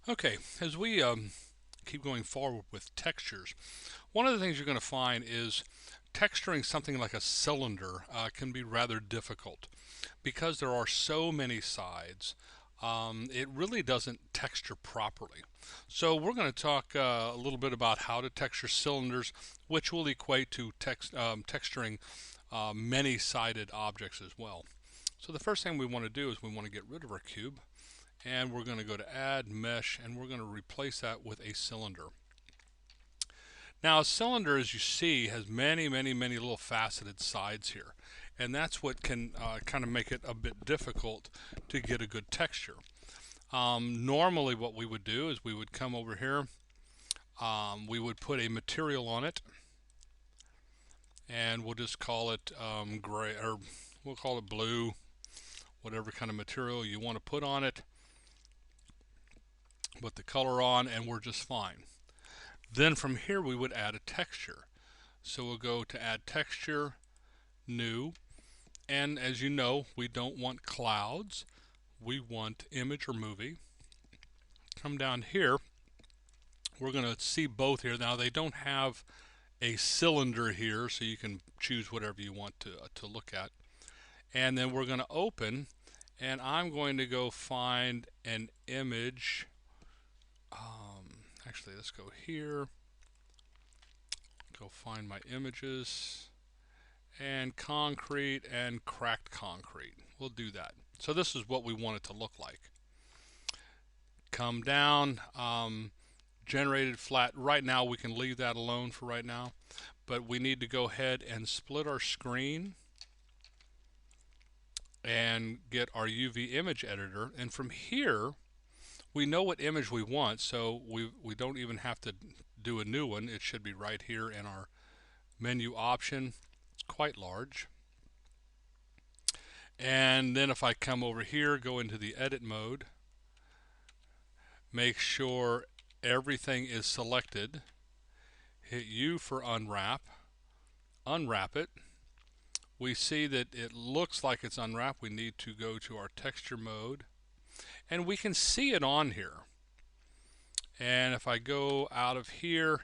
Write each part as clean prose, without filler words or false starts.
Okay, as we keep going forward with textures, one of the things you're going to find is texturing something like a cylinder can be rather difficult because there are so many sides. It really doesn't texture properly. So we're going to talk a little bit about how to texture cylinders, which will equate to texturing many-sided objects as well. So the first thing we want to do is we want to get rid of our cube, and we're going to go to add mesh, and we're going to replace that with a cylinder. Now a cylinder, as you see, has many little faceted sides here, and that's what can kind of make it a bit difficult to get a good texture. Normally what we would do is we would come over here, we would put a material on it, and we'll just call it gray, or we'll call it blue, whatever kind of material you want to put on it. Put the color on, and we're just fine. Then from here we would add a texture. So we'll go to add texture, new, and as you know, we don't want clouds, we want image or movie. Come down here, we're going to see both here. Now they don't have a cylinder here, so you can choose whatever you want to look at. And then we're going to open, and I'm going to go find an image. Actually, let's go here, go find my images, and concrete and cracked concrete. We'll do that. So this is what we want it to look like. Come down, generated flat. Right now we can leave that alone for right now, but we need to go ahead and split our screen and get our UV image editor. And from here, we know what image we want, so we don't even have to do a new one. It should be right here in our menu option. It's quite large. And then if I come over here, go into the edit mode, make sure everything is selected, hit U for unwrap, unwrap it. We see that it looks like it's unwrapped. We need to go to our texture mode, and we can see it on here. And if I go out of here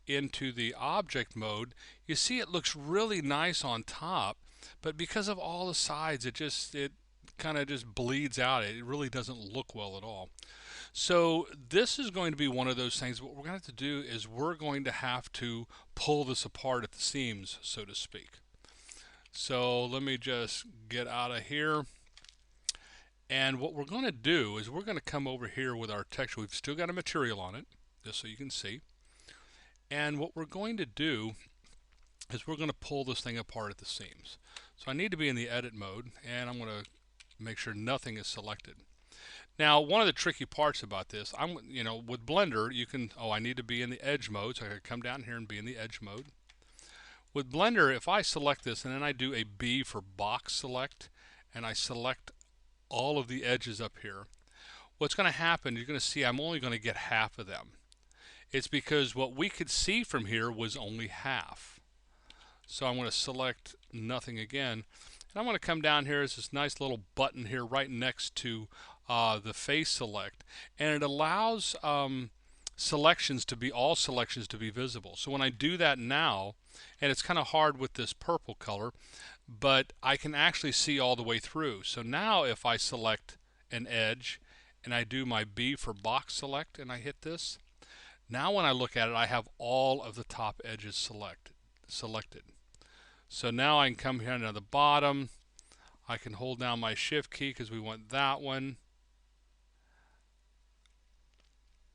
into the object mode, you see it looks really nice on top, but because of all the sides, it kind of just bleeds out. It really doesn't look well at all. So this is going to be one of those things. What we're going to have to do is we're going to have to pull this apart at the seams, so to speak. So let me just get out of here. And what we're going to do is we're going to come over here with our texture. We've still got a material on it, just so you can see. And what we're going to do is we're going to pull this thing apart at the seams. So I need to be in the edit mode, and I'm going to make sure nothing is selected. Now, one of the tricky parts about this, with Blender, you can, I need to be in the edge mode, so I can come down here and be in the edge mode. With Blender, if I select this and then I do a B for box select, and I select all of the edges up here, what's going to happen, you're going to see I'm only going to get half of them. It's because what we could see from here was only half. So I'm going to select nothing again. And I'm going to come down here. There's this nice little button here right next to the face select. And it allows all selections to be visible. So when I do that now, and it's kind of hard with this purple color, but I can actually see all the way through. So now if I select an edge and I do my B for box select and I hit this, now when I look at it, I have all of the top edges selected. So now I can come here to the bottom. I can hold down my shift key because we want that one.